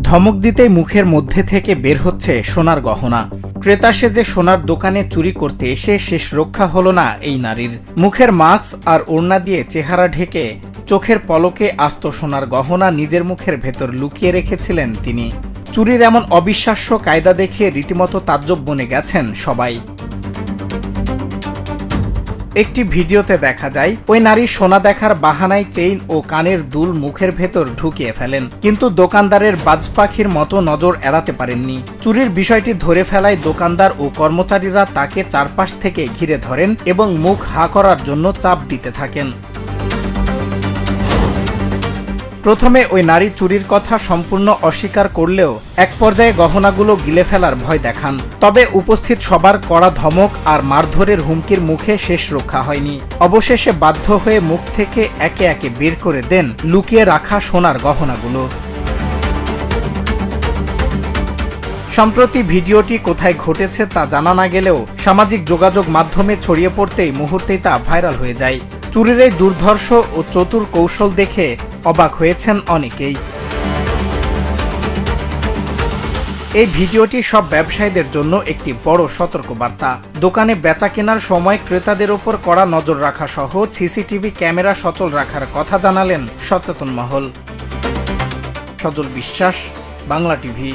ধমক দিতেই মুখের মধ্যে থেকে বের হচ্ছে সোনার গহনা। ক্রেতা সেজে সোনার দোকানে চুরি করতে এসে শেষ রক্ষা হলো না এই নারীর। মুখের মাস্ক আর ওড়না দিয়ে চেহারা ঢেকে চোখের পলকে আস্ত সোনার গহনা নিজের মুখের ভেতর লুকিয়ে রেখেছিলেন তিনি। চুরির এমন অবিশ্বাস্য কায়দা দেখে রীতিমতো তাজ্জব বনে গেছেন সবাই। একটি ভিডিওতে দেখা যায় ওই নারী সোনা দেখার বাহানায় চেইন ও কানের দুল মুখের ভেতর ঢুকিয়ে ফেলেন, কিন্তু দোকানদারের বাজ পাখির মতো নজর এড়াতে পারেননি। চুরির বিষয়টি ধরে ফেলায় দোকানদার ও কর্মচারীরা তাকে চারপাশ থেকে ঘিরে ধরেন এবং মুখ হা করার জন্য চাপ দিতে থাকেন। প্রথমে ওই নারী চুরির কথা সম্পূর্ণ অস্বীকার করলেও এক পর্যায়ে গহনাগুলো গিলে ফেলার ভয় দেখান। তবে উপস্থিত সবার কড়া ধমক আর মারধরের হুমকির মুখে শেষ রক্ষা হয়নি। অবশেষে বাধ্য হয়ে মুখ থেকে একে একে বের করে দেন লুকিয়ে রাখা সোনার গহনাগুলো। সম্প্রতি ভিডিওটি কোথায় ঘটেছে তা জানা না গেলেও সামাজিক যোগাযোগ মাধ্যমে ছড়িয়ে পড়তেই মুহূর্তেই তা ভাইরাল হয়ে যায়। চুরির এই দুর্ধর্ষ ও চতুর কৌশল দেখে অবাক হয়েছেন অনেকেই। এই ভিডিওটি সব ব্যবসায়ীদের জন্য একটি বড় সতর্কবার্তা। দোকানে বেচা কেনার সময় ক্রেতাদের ওপর কড়া নজর রাখা সহ সিসিটিভি ক্যামেরা সচল রাখার কথা জানালেন সচেতন মহল। সজল বিশ্বাস, বাংলা টিভি।